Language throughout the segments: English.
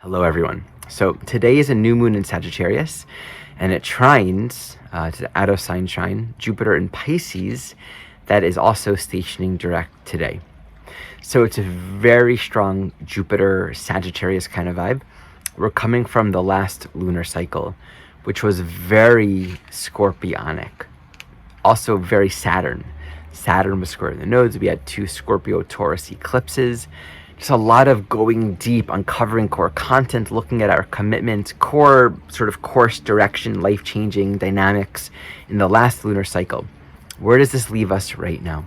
Hello, everyone. So today is a new moon in Sagittarius, and it trines to the out of sign trine Jupiter in Pisces, that is also stationing direct today. So it's a very strong Jupiter Sagittarius kind of vibe. We're coming from the last lunar cycle, which was very Scorpionic, also very Saturn. Saturn was square in the nodes. We had 2 Scorpio Taurus eclipses. Just a lot of going deep, uncovering core content, looking at our commitments, core sort of course direction, life-changing dynamics in the last lunar cycle. Where does this leave us right now?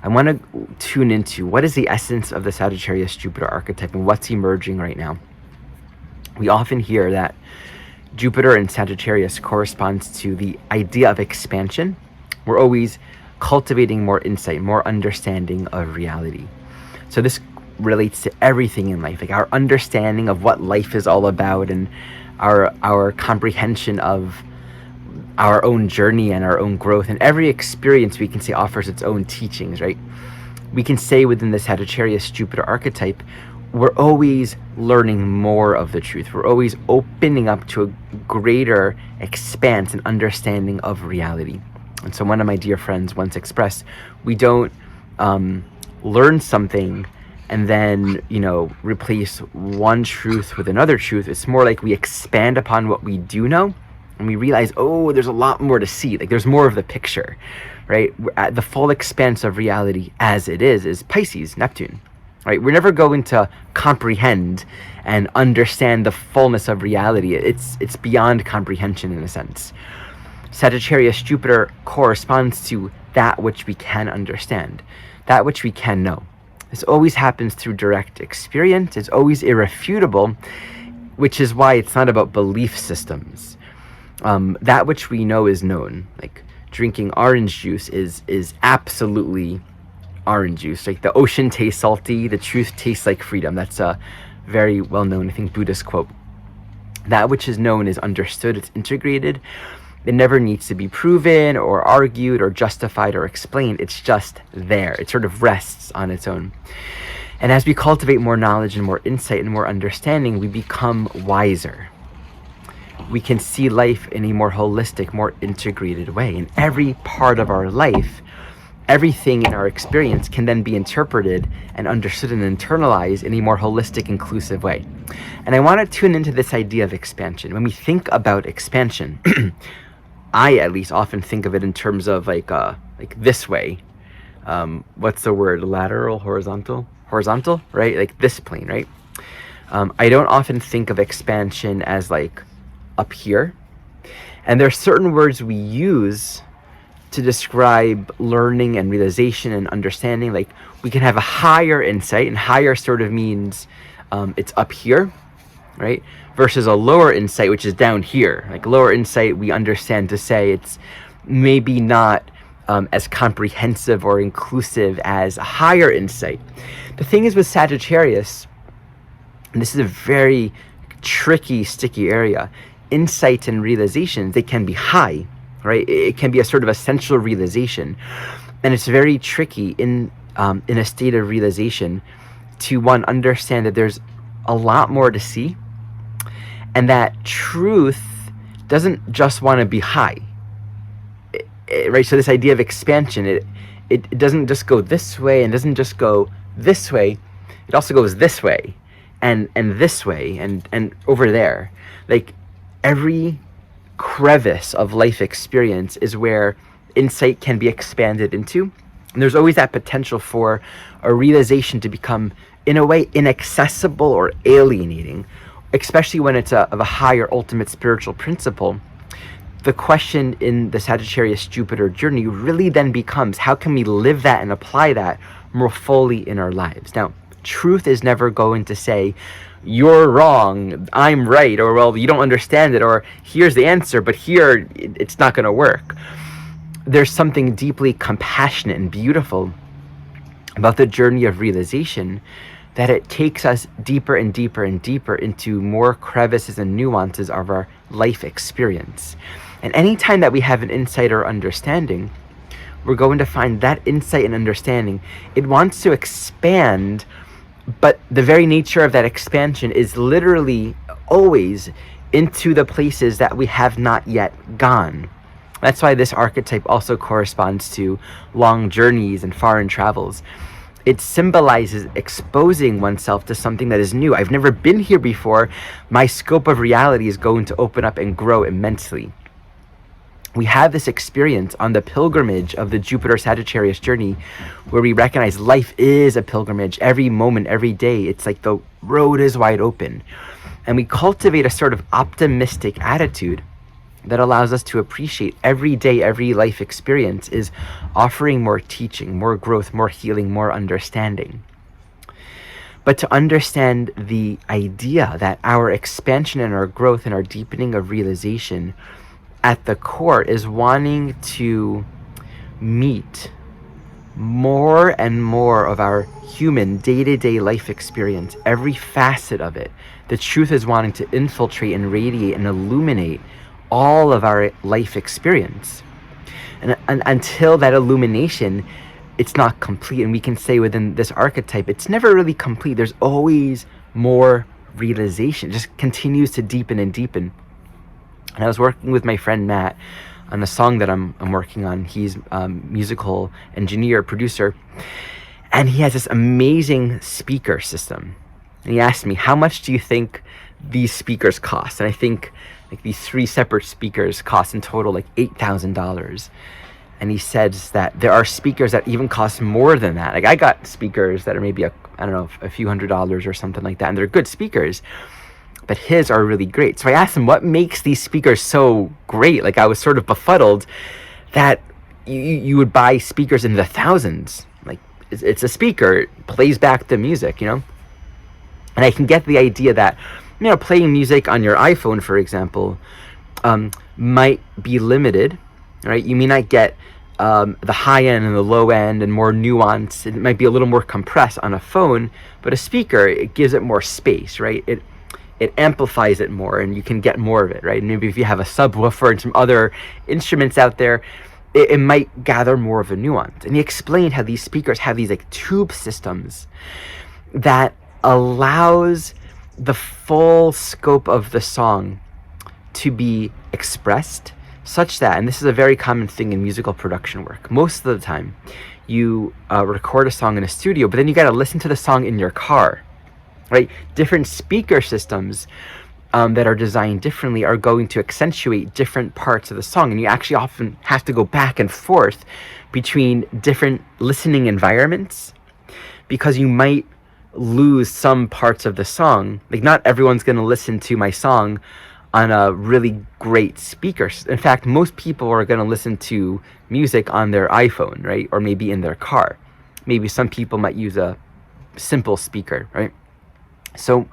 I want to tune into what is the essence of the Sagittarius Jupiter archetype and what's emerging right now. We often hear that Jupiter in Sagittarius corresponds to the idea of expansion. We're always cultivating more insight, more understanding of reality. So this relates to everything in life, like our understanding of what life is all about and our comprehension of our own journey and our own growth. And every experience, we can say, offers its own teachings, right? We can say within the Sagittarius Jupiter archetype, we're always learning more of the truth. We're always opening up to a greater expanse and understanding of reality. And so one of my dear friends once expressed, we don't learn something and then, replace one truth with another truth. It's more like we expand upon what we do know, and we realize, there's a lot more to see. Like there's more of the picture, right? At the full expanse of reality as it is Pisces, Neptune, right? We're never going to comprehend and understand the fullness of reality. It's beyond comprehension in a sense. Sagittarius Jupiter corresponds to that which we can understand, that which we can know. This always happens through direct experience. It's always irrefutable, which is why it's not about belief systems. That which we know is known. Like drinking orange juice is absolutely orange juice. Like the ocean tastes salty, the truth tastes like freedom. That's a very well-known, I think, Buddhist quote. That which is known is understood, it's integrated. It never needs to be proven or argued or justified or explained. It's just there. It sort of rests on its own. And as we cultivate more knowledge and more insight and more understanding, we become wiser. We can see life in a more holistic, more integrated way. In every part of our life, everything in our experience can then be interpreted and understood and internalized in a more holistic, inclusive way. And I want to tune into this idea of expansion. When we think about expansion, I at least often think of it in terms of like this way. What's the word? Lateral, horizontal, right? Like this plane, right? I don't often think of expansion as like up here. And there are certain words we use to describe learning and realization and understanding. Like we can have a higher insight, and higher sort of means it's up here, right? Versus a lower insight, which is down here. Like lower insight, we understand to say it's maybe not as comprehensive or inclusive as a higher insight. The thing is with Sagittarius, and this is a very tricky, sticky area, insight and realizations, they can be high, right? It can be a sort of essential realization. And it's very tricky in a state of realization to, one, understand that there's a lot more to see, and that truth doesn't just want to be high, right? So this idea of expansion, it doesn't just go this way and doesn't just go this way. It also goes this way and this way and over there. Like every crevice of life experience is where insight can be expanded into. And there's always that potential for a realization to become, in a way, inaccessible or alienating, especially when it's of a higher ultimate spiritual principle. The question in the Sagittarius Jupiter journey really then becomes, how can we live that and apply that more fully in our lives? Now, truth is never going to say, you're wrong, I'm right, or well, you don't understand it, or here's the answer, but here it's not going to work. There's something deeply compassionate and beautiful about the journey of realization, that it takes us deeper and deeper and deeper into more crevices and nuances of our life experience. And anytime that we have an insight or understanding, we're going to find that insight and understanding, it wants to expand But the very nature of that expansion is literally always into the places that we have not yet gone. That's why this archetype also corresponds to long journeys and foreign travels. It symbolizes exposing oneself to something that is new. I've never been here before. My scope of reality is going to open up and grow immensely. We have this experience on the pilgrimage of the Jupiter Sagittarius journey, where we recognize life is a pilgrimage every moment, every day. It's like the road is wide open. And we cultivate a sort of optimistic attitude that allows us to appreciate every day, every life experience is offering more teaching, more growth, more healing, more understanding. But to understand the idea that our expansion and our growth and our deepening of realization at the core is wanting to meet more and more of our human day-to-day life experience, every facet of it. The truth is wanting to infiltrate and radiate and illuminate all of our life experience. And until that illumination, it's not complete. And we can say within this archetype, it's never really complete. There's always more realization. It just continues to deepen and deepen. And I was working with my friend Matt on a song that I'm working on. He's a musical engineer, producer, and he has this amazing speaker system. And he asked me, how much do you think these speakers cost? And I think like these 3 separate speakers cost in total like $8,000. And he says that there are speakers that even cost more than that. Like I got speakers that are maybe a few $100s or something like that, and they're good speakers. But his are really great. So I asked him, what makes these speakers so great? Like I was sort of befuddled that you would buy speakers in the thousands. Like it's a speaker, it plays back the music, you know? And I can get the idea that, you know, playing music on your iPhone, for example, might be limited, right? You may not get the high end and the low end and more nuance. It might be a little more compressed on a phone, but a speaker, it gives it more space, right? It amplifies it more and you can get more of it, right? Maybe if you have a subwoofer and some other instruments out there, it might gather more of a nuance. And he explained how these speakers have these like tube systems that allows the full scope of the song to be expressed such that, and this is a very common thing in musical production work, most of the time you record a song in a studio, but then you got to listen to the song in your car. Right? Different speaker systems that are designed differently are going to accentuate different parts of the song. And you actually often have to go back and forth between different listening environments because you might lose some parts of the song. Like not everyone's going to listen to my song on a really great speaker. In fact, most people are going to listen to music on their iPhone, right? Or maybe in their car. Maybe some people might use a simple speaker, right? So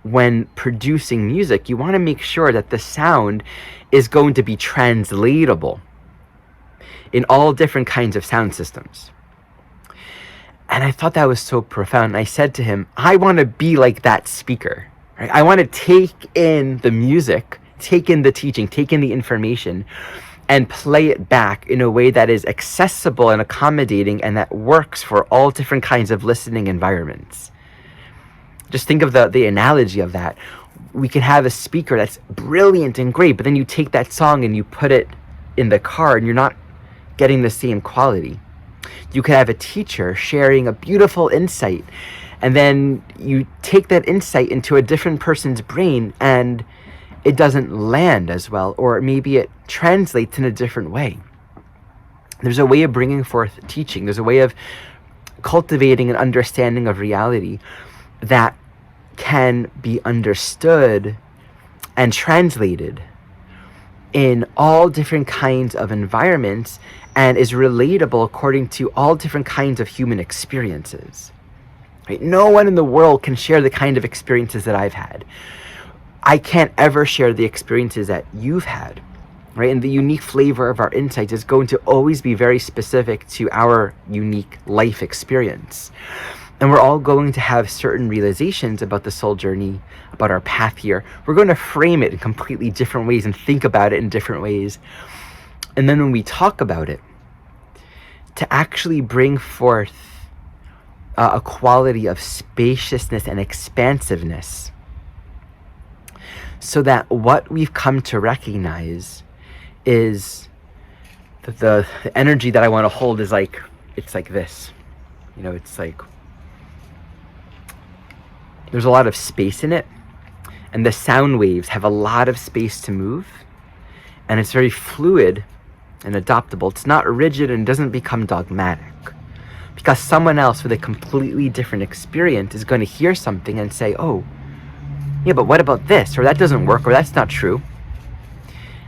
when producing music, you want to make sure that the sound is going to be translatable in all different kinds of sound systems. And I thought that was so profound. I said to him, I want to be like that speaker. Right? I want to take in the music, take in the teaching, take in the information, and play it back in a way that is accessible and accommodating and that works for all different kinds of listening environments. Just think of the analogy of that. We can have a speaker that's brilliant and great, but then you take that song and you put it in the car and you're not getting the same quality. You could have a teacher sharing a beautiful insight, and then you take that insight into a different person's brain and it doesn't land as well, or maybe it translates in a different way. There's a way of bringing forth teaching. There's a way of cultivating an understanding of reality that can be understood and translated in all different kinds of environments and is relatable according to all different kinds of human experiences. Right? No one in the world can share the kind of experiences that I've had. I can't ever share the experiences that you've had. Right? And the unique flavor of our insights is going to always be very specific to our unique life experience. And we're all going to have certain realizations about the soul journey, about our path here. We're going to frame it in completely different ways and think about it in different ways. And then when we talk about it, to actually bring forth a quality of spaciousness and expansiveness, so that what we've come to recognize is that the energy that I want to hold is like, it's like this. You know, it's like there's a lot of space in it, and the sound waves have a lot of space to move, and it's very fluid and adaptable. It's not rigid and doesn't become dogmatic, because someone else with a completely different experience is going to hear something and say, oh, yeah, but what about this? Or that doesn't work, or that's not true.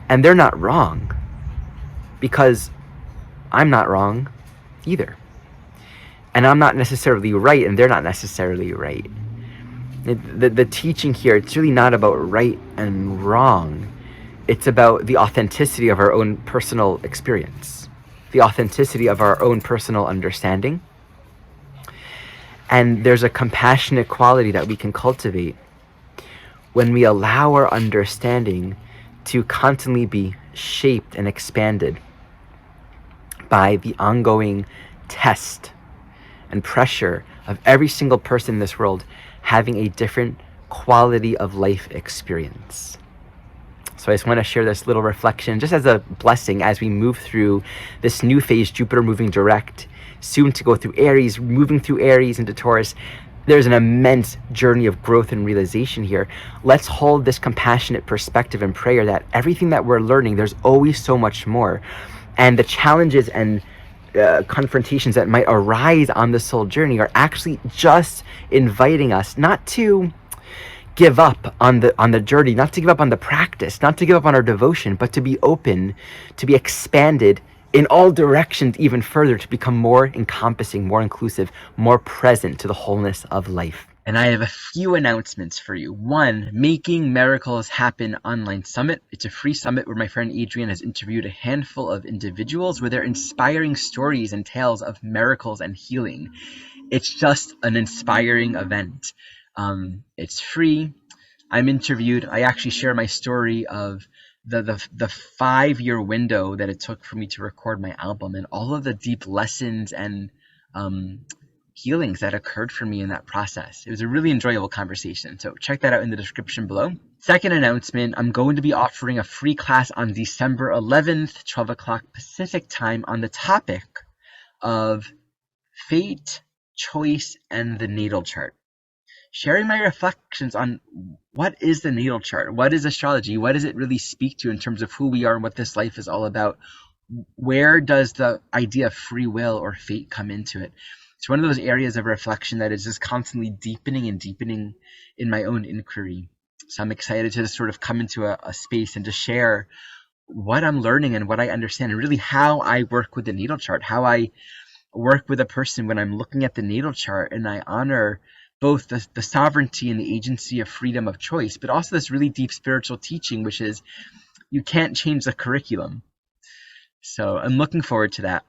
And they're not wrong, because I'm not wrong either. And I'm not necessarily right, and they're not necessarily right. The teaching here, it's really not about right and wrong. It's about the authenticity of our own personal experience, the authenticity of our own personal understanding. And there's a compassionate quality that we can cultivate when we allow our understanding to constantly be shaped and expanded by the ongoing test and pressure of every single person in this world having a different quality of life experience. So I just want to share this little reflection just as a blessing as we move through this new phase, Jupiter moving direct, soon to go through Aries, moving through Aries into Taurus. There's an immense journey of growth and realization here. Let's hold this compassionate perspective and prayer that everything that we're learning, there's always so much more. And the challenges and confrontations that might arise on this soul journey are actually just inviting us not to give up on the journey, not to give up on the practice, not to give up on our devotion, but to be open, to be expanded in all directions even further, to become more encompassing, more inclusive, more present to the wholeness of life. And I have a few announcements for you. One, Making Miracles Happen Online Summit. It's a free summit where my friend Adrian has interviewed a handful of individuals with their inspiring stories and tales of miracles and healing. It's just an inspiring event. It's free. I'm interviewed. I actually share my story of the 5-year window that it took for me to record my album, and all of the deep lessons and healings that occurred for me in that process. It was a really enjoyable conversation. So check that out in the description below. Second announcement, I'm going to be offering a free class on December 11th, 12 o'clock Pacific time, on the topic of fate, choice, and the natal chart. Sharing my reflections on what is the natal chart, what is astrology, what does it really speak to in terms of who we are and what this life is all about, where does the idea of free will or fate come into it. It's one of those areas of reflection that is just constantly deepening and deepening in my own inquiry. So I'm excited to just sort of come into a space and to share what I'm learning and what I understand, and really how I work with the natal chart, how I work with a person when I'm looking at the natal chart and I honor both the sovereignty and the agency of freedom of choice, but also this really deep spiritual teaching, which is you can't change the curriculum. So I'm looking forward to that.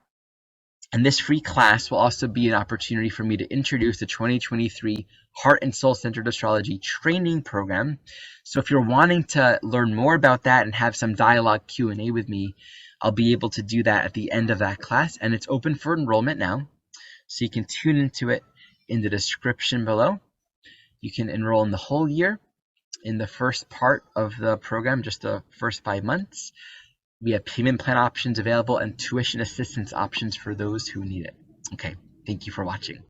And this free class will also be an opportunity for me to introduce the 2023 Heart and Soul Centered Astrology Training Program. So if you're wanting to learn more about that and have some dialogue Q&A with me, I'll be able to do that at the end of that class. And it's open for enrollment now, so you can tune into it in the description below. You can enroll in the whole year, in the first part of the program, just the first 5 months. We have payment plan options available and tuition assistance options for those who need it. Okay, thank you for watching.